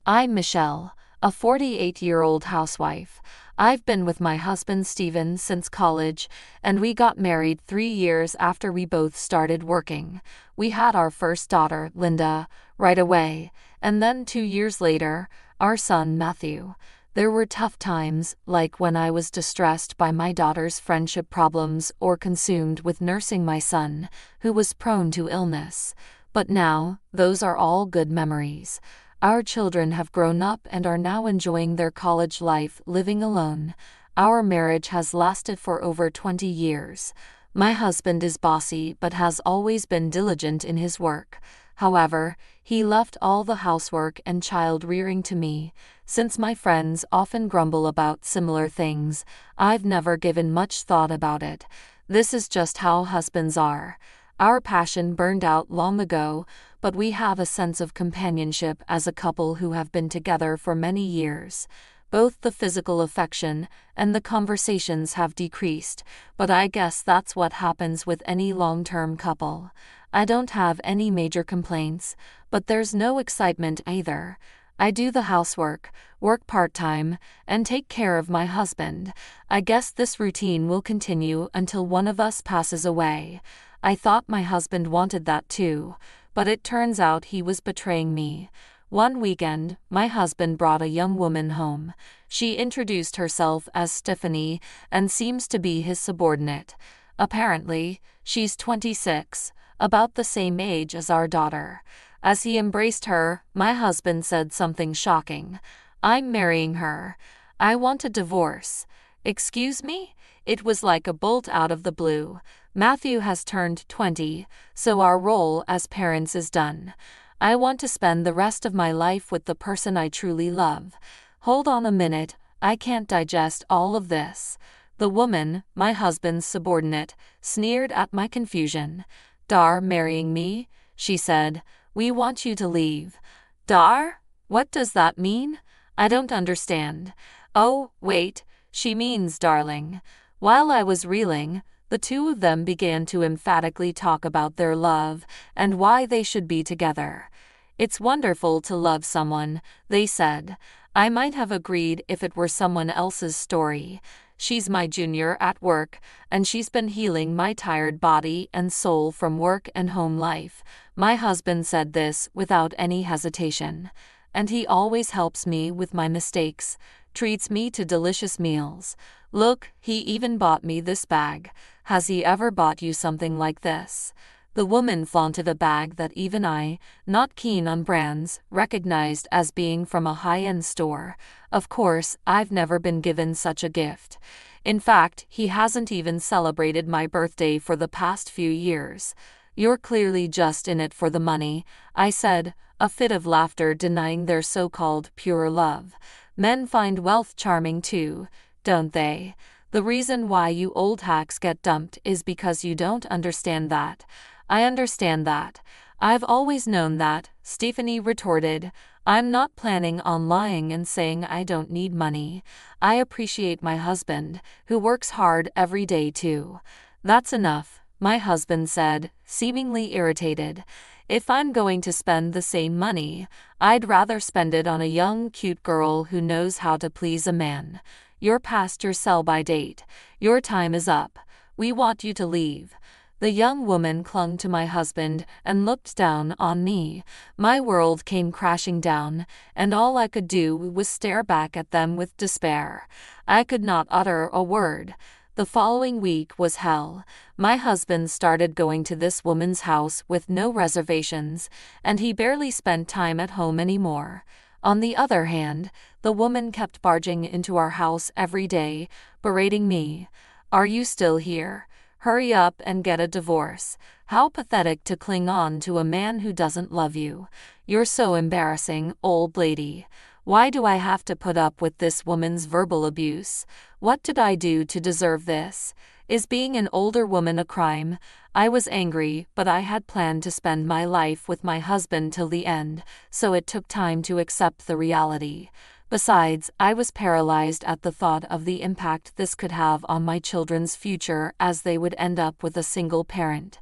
I'm Michelle, a 48-year-old housewife. I've been with my husband Steven since college, and we got married 3 years after we both started working. We had our first daughter, Linda, right away, and then 2 years later, our son Matthew. There were tough times, like when I was distressed by my daughter's friendship problems or consumed with nursing my son, who was prone to illness. But now, those are all good memories. Our children have grown up and are now enjoying their college life living alone. Our marriage has lasted for over 20 years. My husband is bossy but has always been diligent in his work. However, he left all the housework and child rearing to me. Since my friends often grumble about similar things, I've never given much thought about it. This is just how husbands are. Our passion burned out long ago, but we have a sense of companionship as a couple who have been together for many years. Both the physical affection and the conversations have decreased, but I guess that's what happens with any long-term couple. I don't have any major complaints, but there's no excitement either. I do the housework, work part-time, and take care of my husband. I guess this routine will continue until one of us passes away. I thought my husband wanted that too, but it turns out he was betraying me. One weekend, my husband brought a young woman home. She introduced herself as Stephanie and seems to be his subordinate. Apparently, she's 26, about the same age as our daughter. As he embraced her, my husband said something shocking. "I'm marrying her. I want a divorce." Excuse me? It was like a bolt out of the blue. Matthew has turned 20, so our role as parents is done. I want to spend the rest of my life with the person I truly love. Hold on a minute, I can't digest all of this. The woman, my husband's subordinate, sneered at my confusion. "Dar marrying me?" she said. "We want you to leave." Dar? What does that mean? I don't understand. Oh, wait, she means darling. While I was reeling, the two of them began to emphatically talk about their love and why they should be together. "It's wonderful to love someone," they said. I might have agreed if it were someone else's story. She's my junior at work, and she's been healing my tired body and soul from work and home life. My husband said this without any hesitation. And he always helps me with my mistakes, treats me to delicious meals. Look, he even bought me this bag. Has he ever bought you something like this? The woman flaunted a bag that even I, not keen on brands, recognized as being from a high-end store. Of course, I've never been given such a gift. In fact, he hasn't even celebrated my birthday for the past few years. "You're clearly just in it for the money," I said, a fit of laughter denying their so-called pure love. Men find wealth charming too, don't they? The reason why you old hacks get dumped is because you don't understand that. I understand that. I've always known that, Stephanie retorted. I'm not planning on lying and saying I don't need money. I appreciate my husband, who works hard every day too. That's enough, my husband said, seemingly irritated. If I'm going to spend the same money, I'd rather spend it on a young, cute girl who knows how to please a man. You're past your sell-by date. Your time is up. We want you to leave. The young woman clung to my husband and looked down on me. My world came crashing down, and all I could do was stare back at them with despair. I could not utter a word. The following week was hell. My husband started going to this woman's house with no reservations, and he barely spent time at home anymore. On the other hand, the woman kept barging into our house every day, berating me. "Are you still here? Hurry up and get a divorce. How pathetic to cling on to a man who doesn't love you. You're so embarrassing, old lady. Why do I have to put up with this woman's verbal abuse? What did I do to deserve this? Is being an older woman a crime?" I was angry, but I had planned to spend my life with my husband till the end, so it took time to accept the reality. Besides, I was paralyzed at the thought of the impact this could have on my children's future as they would end up with a single parent.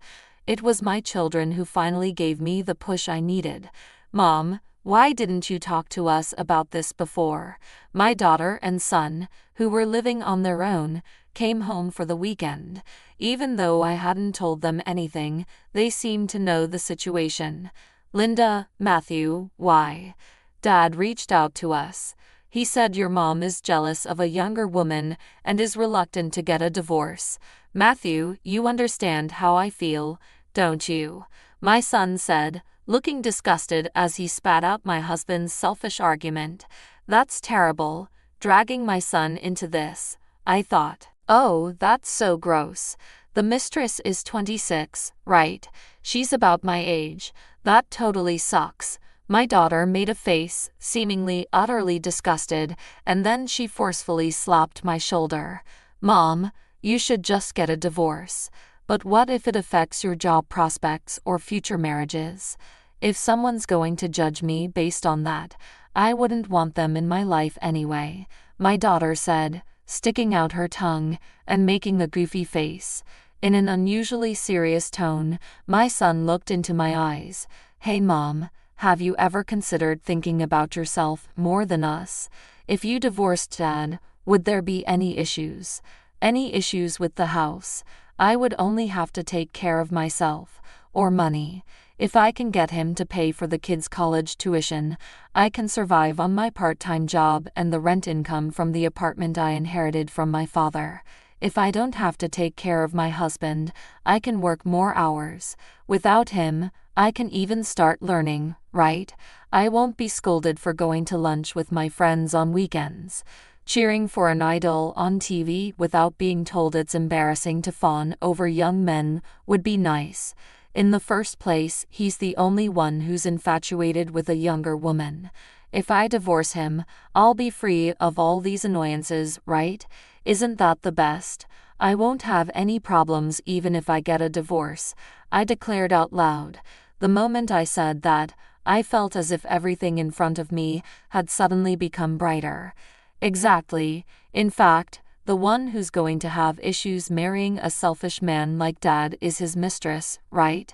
It was my children who finally gave me the push I needed. "Mom, Why didn't you talk to us about this before? My daughter and son, who were living on their own, came home for the weekend. Even though I hadn't told them anything, they seemed to know the situation. Linda, Matthew, why? Dad reached out to us. He said your mom is jealous of a younger woman and is reluctant to get a divorce. Matthew, you understand how I feel, don't you? My son said, looking disgusted as he spat out my husband's selfish argument. That's terrible, dragging my son into this, I thought. Oh, that's so gross. The mistress is 26, right? She's about my age. That totally sucks. My daughter made a face, seemingly utterly disgusted, and then she forcefully slapped my shoulder. Mom, you should just get a divorce. But what if it affects your job prospects or future marriages? If someone's going to judge me based on that, I wouldn't want them in my life anyway, my daughter said, sticking out her tongue and making a goofy face. In an unusually serious tone, my son looked into my eyes. Hey Mom, have you ever considered thinking about yourself more than us? If you divorced Dad, would there be any issues? Any issues with the house? I would only have to take care of myself, or money. If I can get him to pay for the kids' college tuition, I can survive on my part-time job and the rent income from the apartment I inherited from my father. If I don't have to take care of my husband, I can work more hours. Without him, I can even start learning, right? I won't be scolded for going to lunch with my friends on weekends. Cheering for an idol on TV without being told it's embarrassing to fawn over young men would be nice. In the first place, he's the only one who's infatuated with a younger woman. If I divorce him, I'll be free of all these annoyances, right? Isn't that the best? I won't have any problems even if I get a divorce, I declared out loud. The moment I said that, I felt as if everything in front of me had suddenly become brighter. Exactly. In fact, the one who's going to have issues marrying a selfish man like Dad is his mistress, right?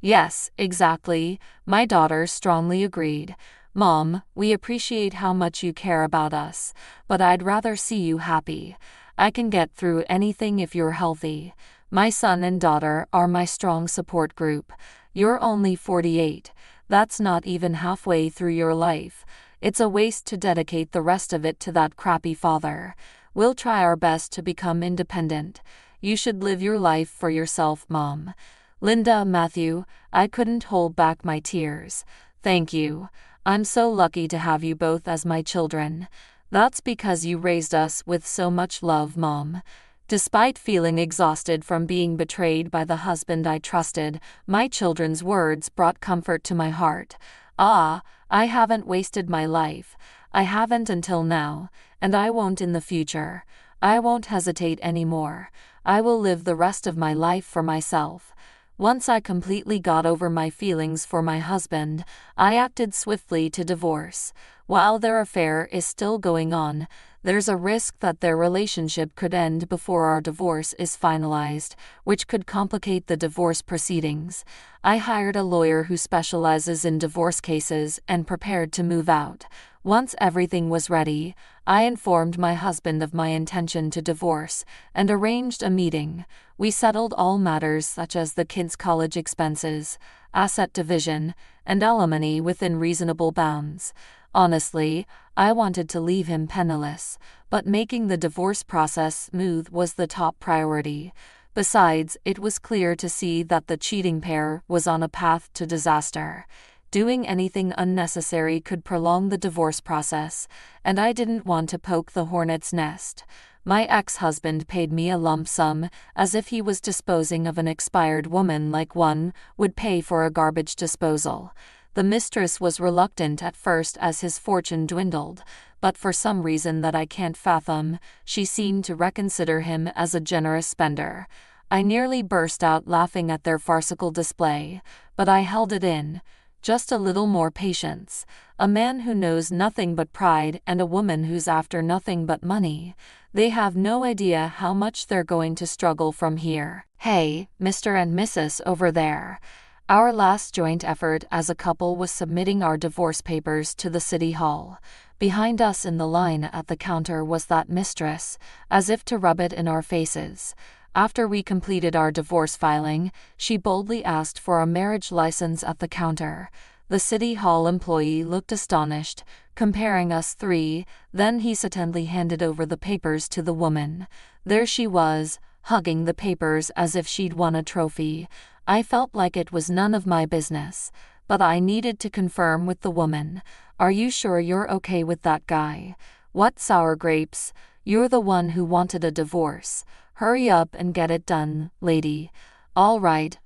Yes, exactly, my daughter strongly agreed. Mom, we appreciate how much you care about us, but I'd rather see you happy. I can get through anything if you're healthy. My son and daughter are my strong support group. You're only 48. That's not even halfway through your life. It's a waste to dedicate the rest of it to that crappy father. We'll try our best to become independent. You should live your life for yourself, Mom. Linda, Matthew, I couldn't hold back my tears. Thank you. I'm so lucky to have you both as my children. That's because you raised us with so much love, Mom. Despite feeling exhausted from being betrayed by the husband I trusted, my children's words brought comfort to my heart. I haven't wasted my life. I haven't until now, and I won't in the future. I won't hesitate anymore. I will live the rest of my life for myself. Once I completely got over my feelings for my husband, I acted swiftly to divorce. While their affair is still going on, there's a risk that their relationship could end before our divorce is finalized, which could complicate the divorce proceedings. I hired a lawyer who specializes in divorce cases and prepared to move out. Once everything was ready, I informed my husband of my intention to divorce and arranged a meeting. We settled all matters such as the kids' college expenses, asset division, and alimony within reasonable bounds. Honestly, I wanted to leave him penniless, but making the divorce process smooth was the top priority. Besides, it was clear to see that the cheating pair was on a path to disaster. Doing anything unnecessary could prolong the divorce process, and I didn't want to poke the hornet's nest. My ex-husband paid me a lump sum, as if he was disposing of an expired woman like one would pay for a garbage disposal. The mistress was reluctant at first as his fortune dwindled, but for some reason that I can't fathom, she seemed to reconsider him as a generous spender. I nearly burst out laughing at their farcical display, but I held it in. Just a little more patience. A man who knows nothing but pride and a woman who's after nothing but money. They have no idea how much they're going to struggle from here. Hey, Mr. and Mrs. over there. Our last joint effort as a couple was submitting our divorce papers to the city hall. Behind us in the line at the counter was that mistress, as if to rub it in our faces. After we completed our divorce filing, she boldly asked for a marriage license at the counter. The city hall employee looked astonished, comparing us three, then hesitantly handed over the papers to the woman. There she was, hugging the papers as if she'd won a trophy. I felt like it was none of my business, but I needed to confirm with the woman. Are you sure you're okay with that guy? What sour grapes? You're the one who wanted a divorce. Hurry up and get it done, lady. All right.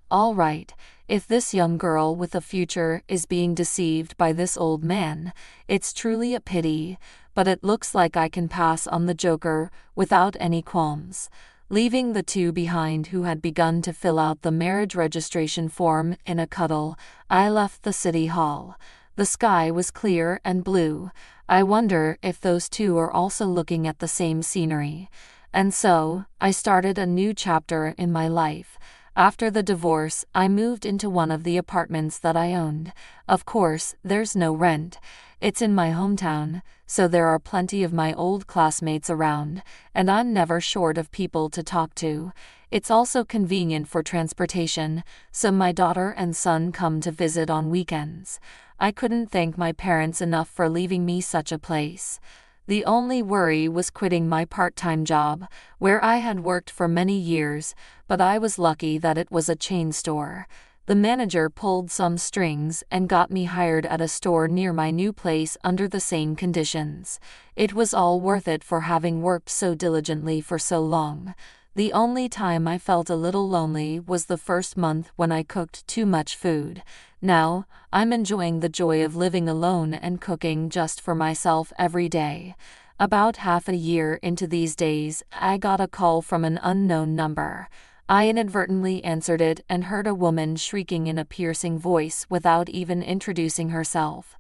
If this young girl with a future is being deceived by this old man, it's truly a pity, but it looks like I can pass on the joker without any qualms. Leaving the two behind who had begun to fill out the marriage registration form in a cuddle, I left the city hall. The sky was clear and blue. I wonder if those two are also looking at the same scenery. And so, I started a new chapter in my life. After the divorce, I moved into one of the apartments that I owned. Of course, there's no rent. It's in my hometown, so there are plenty of my old classmates around, and I'm never short of people to talk to. It's also convenient for transportation, so my daughter and son come to visit on weekends. I couldn't thank my parents enough for leaving me such a place. The only worry was quitting my part-time job, where I had worked for many years, but I was lucky that it was a chain store. The manager pulled some strings and got me hired at a store near my new place under the same conditions. It was all worth it for having worked so diligently for so long. The only time I felt a little lonely was the first month when I cooked too much food. Now, I'm enjoying the joy of living alone and cooking just for myself every day. About half a year into these days, I got a call from an unknown number. I inadvertently answered it and heard a woman shrieking in a piercing voice without even introducing herself.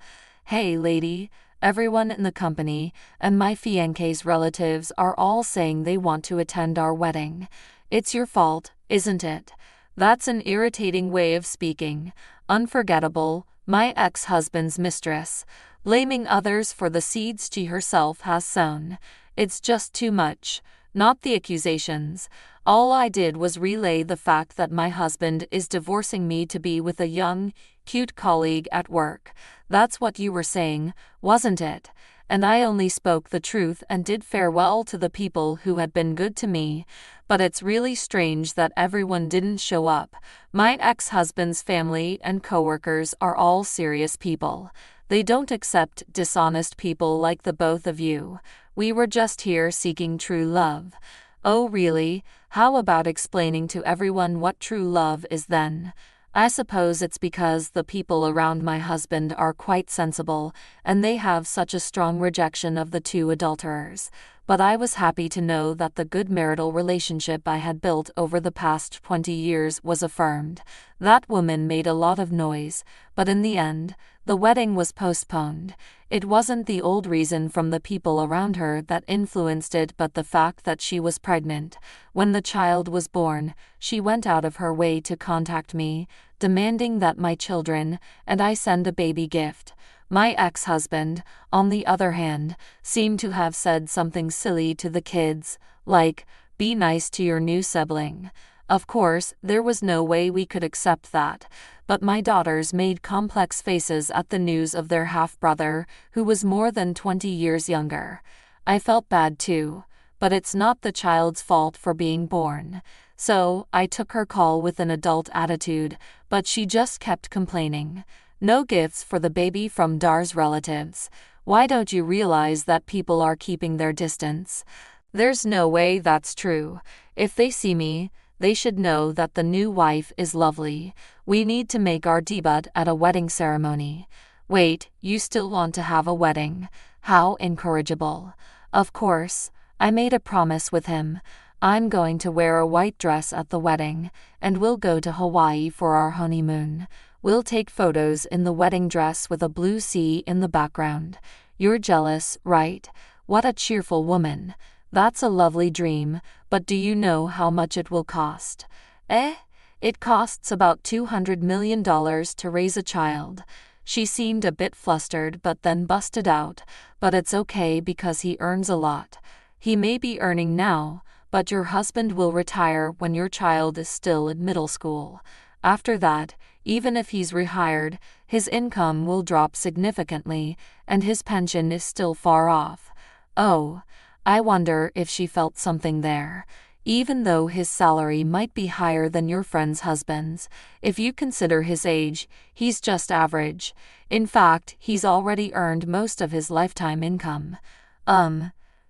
"Hey lady, everyone in the company and my fiancé's relatives are all saying they want to attend our wedding. It's your fault, isn't it?" That's an irritating way of speaking. Unforgettable, my ex-husband's mistress, blaming others for the seeds she herself has sown. It's just too much. Not the accusations. All I did was relay the fact that my husband is divorcing me to be with a young, cute colleague at work. That's what you were saying, wasn't it? And I only spoke the truth and did farewell to the people who had been good to me. But it's really strange that everyone didn't show up. My ex-husband's family and coworkers are all serious people. They don't accept dishonest people like the both of you. We were just here seeking true love. Oh really? How about explaining to everyone what true love is then? I suppose it's because the people around my husband are quite sensible, and they have such a strong rejection of the two adulterers. But I was happy to know that the good marital relationship I had built over the past 20 years was affirmed. That woman made a lot of noise, but in the end, the wedding was postponed. It wasn't the old reason from the people around her that influenced it, but the fact that she was pregnant. When the child was born, she went out of her way to contact me, demanding that my children and I send a baby gift. My ex-husband, on the other hand, seemed to have said something silly to the kids, like, "Be nice to your new sibling." Of course, there was no way we could accept that, but my daughters made complex faces at the news of their half-brother, who was more than 20 years younger. I felt bad too, but it's not the child's fault for being born. So, I took her call with an adult attitude, but she just kept complaining. No gifts for the baby from Dar's relatives. Why don't you realize that people are keeping their distance? There's no way that's true. If they see me, they should know that the new wife is lovely. We need to make our debut at a wedding ceremony. Wait, you still want to have a wedding? How incorrigible. Of course, I made a promise with him. I'm going to wear a white dress at the wedding, and we'll go to Hawaii for our honeymoon. We'll take photos in the wedding dress with a blue sea in the background. You're jealous, right? What a cheerful woman. That's a lovely dream, but do you know how much it will cost? It costs about $200 million to raise a child. She seemed a bit flustered but then busted out, "But it's okay because he earns a lot. He may be earning now, but your husband will retire when your child is still in middle school. After that, even if he's rehired, his income will drop significantly, and his pension is still far off." Oh, I wonder if she felt something there. Even though his salary might be higher than your friend's husband's, if you consider his age, he's just average. In fact, he's already earned most of his lifetime income.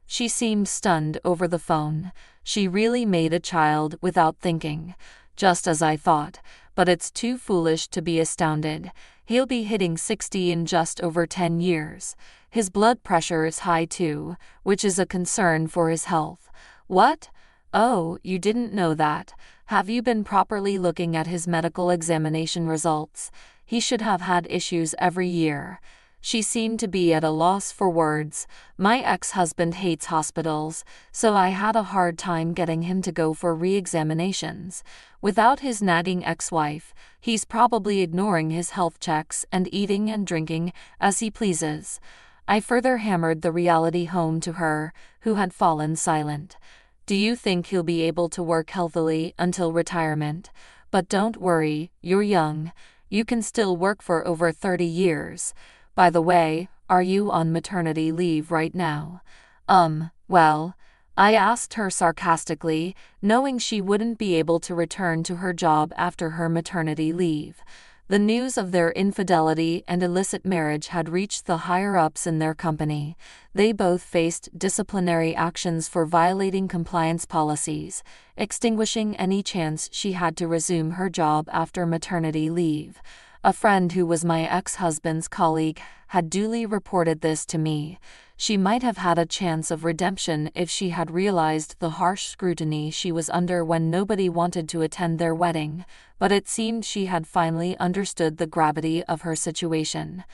She seemed stunned over the phone. She really made a child without thinking. Just as I thought, but it's too foolish to be astounded. He'll be hitting 60 in just over 10 years. His blood pressure is high too, which is a concern for his health. What? Oh, you didn't know that. Have you been properly looking at his medical examination results? He should have had issues every year. She seemed to be at a loss for words. My ex-husband hates hospitals, so I had a hard time getting him to go for re-examinations. Without his nagging ex-wife, he's probably ignoring his health checks and eating and drinking as he pleases. I further hammered the reality home to her, who had fallen silent. Do you think he'll be able to work healthily until retirement? But don't worry, you're young. You can still work for over 30 years. By the way, are you on maternity leave right now? Well, I asked her sarcastically, knowing she wouldn't be able to return to her job after her maternity leave. The news of their infidelity and illicit marriage had reached the higher-ups in their company. They both faced disciplinary actions for violating compliance policies, extinguishing any chance she had to resume her job after maternity leave. A friend who was my ex-husband's colleague had duly reported this to me. She might have had a chance of redemption if she had realized the harsh scrutiny she was under when nobody wanted to attend their wedding, but it seemed she had finally understood the gravity of her situation.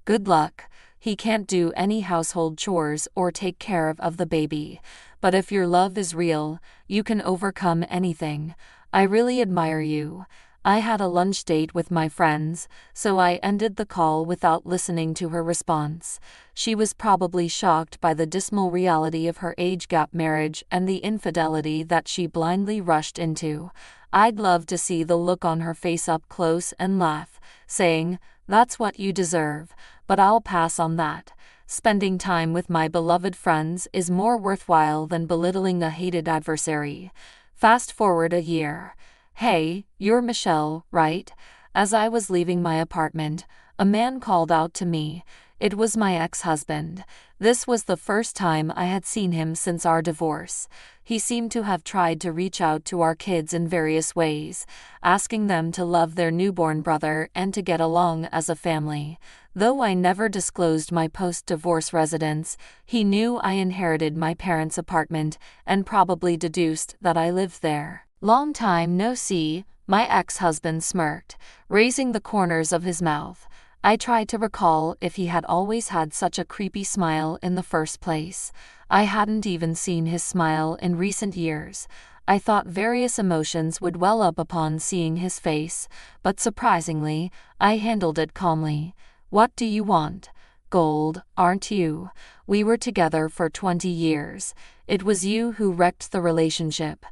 Good luck. He can't do any household chores or take care of the baby. But if your love is real, you can overcome anything. I really admire you. I had a lunch date with my friends, so I ended the call without listening to her response. She was probably shocked by the dismal reality of her age-gap marriage and the infidelity that she blindly rushed into. I'd love to see the look on her face up close and laugh, saying, "That's what you deserve," but I'll pass on that. Spending time with my beloved friends is more worthwhile than belittling a hated adversary. Fast forward a year. Hey, you're Michelle, right? As I was leaving my apartment, a man called out to me. It was my ex-husband. This was the first time I had seen him since our divorce. He seemed to have tried to reach out to our kids in various ways, asking them to love their newborn brother and to get along as a family. Though I never disclosed my post-divorce residence, he knew I inherited my parents' apartment and probably deduced that I lived there. "Long time no see," my ex-husband smirked, raising the corners of his mouth. I tried to recall if he had always had such a creepy smile in the first place. I hadn't even seen his smile in recent years. I thought various emotions would well up upon seeing his face, but surprisingly, I handled it calmly. "What do you want? Gold, aren't you? We were together for 20 years. It was you who wrecked the relationship."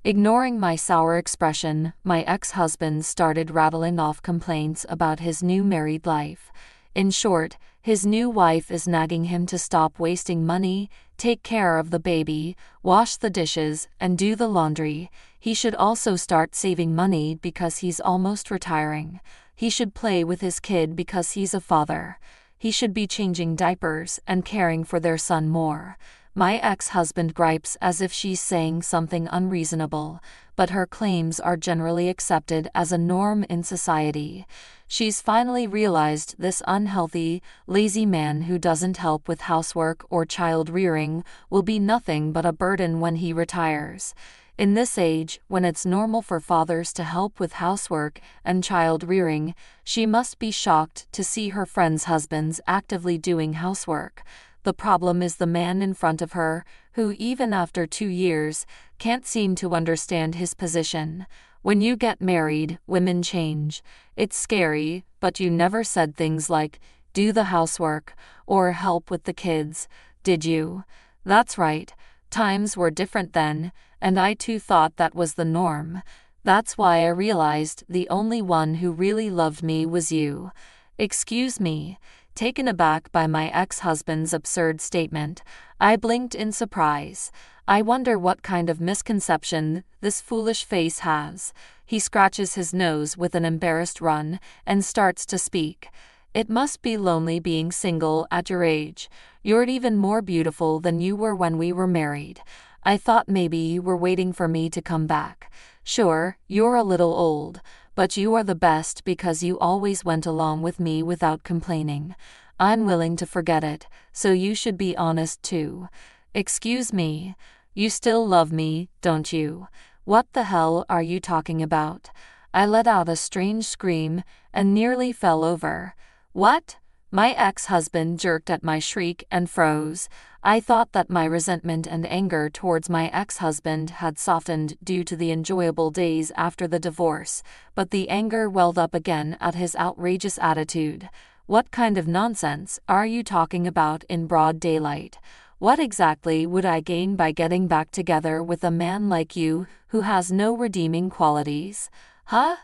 Ignoring my sour expression, my ex-husband started rattling off complaints about his new married life. In short, his new wife is nagging him to stop wasting money, take care of the baby, wash the dishes, and do the laundry. He should also start saving money because he's almost retiring. He should play with his kid because he's a father. He should be changing diapers and caring for their son more. My ex-husband gripes as if she's saying something unreasonable, but her claims are generally accepted as a norm in society. She's finally realized this unhealthy, lazy man who doesn't help with housework or child rearing will be nothing but a burden when he retires. In this age, when it's normal for fathers to help with housework and child rearing, she must be shocked to see her friends' husbands actively doing housework. The problem is the man in front of her, who, even after 2 years, can't seem to understand his position. When you get married, women change. It's scary, but you never said things like, do the housework, or help with the kids, did you? That's right. Times were different then, and I too thought that was the norm. That's why I realized the only one who really loved me was you. Excuse me. Taken aback by my ex-husband's absurd statement, I blinked in surprise. I wonder what kind of misconception this foolish face has. He scratches his nose with an embarrassed run and starts to speak. It must be lonely being single at your age. You're even more beautiful than you were when we were married. I thought maybe you were waiting for me to come back. Sure, you're a little old, but you are the best because you always went along with me without complaining. I'm willing to forget it, so you should be honest too. Excuse me. You still love me, don't you? What the hell are you talking about? I let out a strange scream and nearly fell over. What? My ex-husband jerked at my shriek and froze. I thought that my resentment and anger towards my ex-husband had softened due to the enjoyable days after the divorce, but the anger welled up again at his outrageous attitude. What kind of nonsense are you talking about in broad daylight? What exactly would I gain by getting back together with a man like you who has no redeeming qualities? Huh?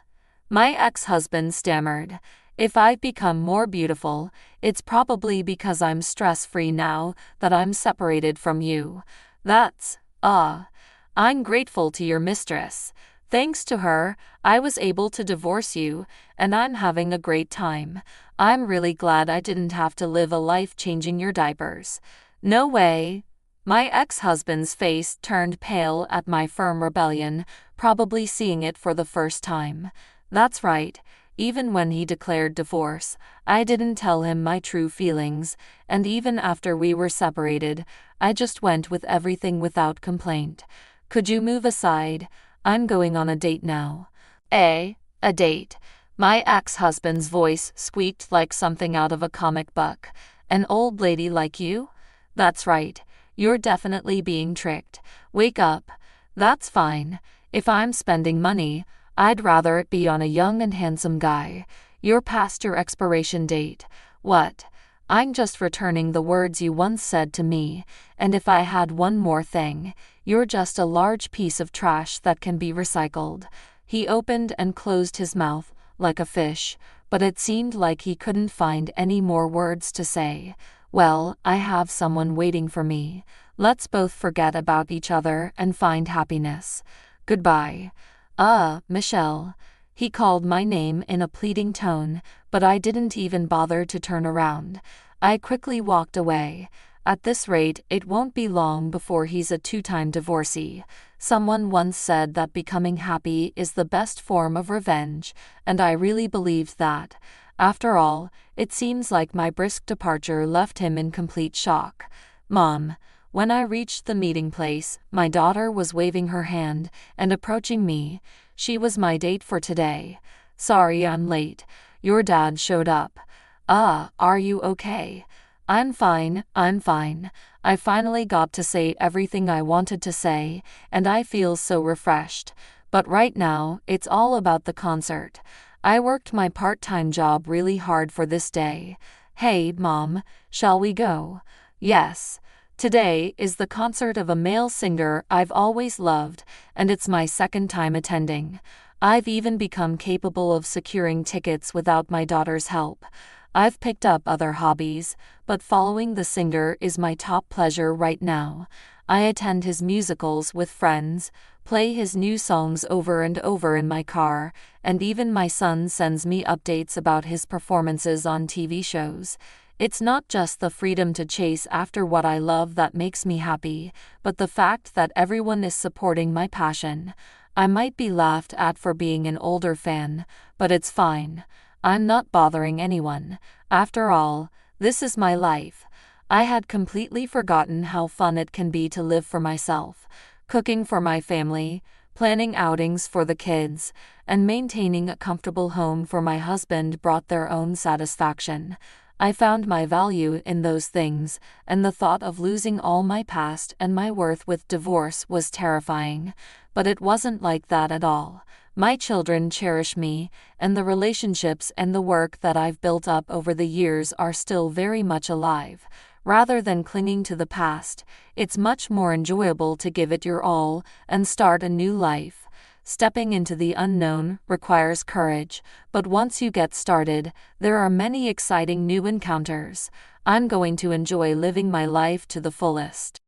My ex-husband stammered. If I've become more beautiful, it's probably because I'm stress-free now that I'm separated from you. I'm grateful to your mistress. Thanks to her, I was able to divorce you, and I'm having a great time. I'm really glad I didn't have to live a life changing your diapers. No way. My ex-husband's face turned pale at my firm rebellion, probably seeing it for the first time. That's right. Even when he declared divorce, I didn't tell him my true feelings, and even after we were separated, I just went with everything without complaint. Could you move aside? I'm going on a date now. A date? My ex-husband's voice squeaked like something out of a comic book. An old lady like you? That's right. You're definitely being tricked. Wake up. That's fine. If I'm spending money, I'd rather it be on a young and handsome guy. You're past your expiration date. What? I'm just returning the words you once said to me, and if I had one more thing, you're just a large piece of trash that can be recycled. He opened and closed his mouth, like a fish, but it seemed like he couldn't find any more words to say. Well, I have someone waiting for me. Let's both forget about each other and find happiness. Goodbye. Michelle. He called my name in a pleading tone, but I didn't even bother to turn around. I quickly walked away. At this rate, it won't be long before he's a 2-time divorcee. Someone once said that becoming happy is the best form of revenge, and I really believed that. After all, it seems like my brisk departure left him in complete shock. Mom. When I reached the meeting place, my daughter was waving her hand and approaching me. She was my date for today. Sorry I'm late. Your dad showed up. Are you okay? I'm fine. I finally got to say everything I wanted to say, and I feel so refreshed. But right now, it's all about the concert. I worked my part-time job really hard for this day. Hey, Mom, shall we go? Yes. Today is the concert of a male singer I've always loved, and it's my second time attending. I've even become capable of securing tickets without my daughter's help. I've picked up other hobbies, but following the singer is my top pleasure right now. I attend his musicals with friends, play his new songs over and over in my car, and even my son sends me updates about his performances on TV shows. It's not just the freedom to chase after what I love that makes me happy, but the fact that everyone is supporting my passion. I might be laughed at for being an older fan, but it's fine. I'm not bothering anyone. After all, this is my life. I had completely forgotten how fun it can be to live for myself, cooking for my family, planning outings for the kids, and maintaining a comfortable home for my husband brought their own satisfaction. I found my value in those things, and the thought of losing all my past and my worth with divorce was terrifying. But it wasn't like that at all. My children cherish me, and the relationships and the work that I've built up over the years are still very much alive. Rather than clinging to the past, it's much more enjoyable to give it your all and start a new life. Stepping into the unknown requires courage, but once you get started, there are many exciting new encounters. I'm going to enjoy living my life to the fullest.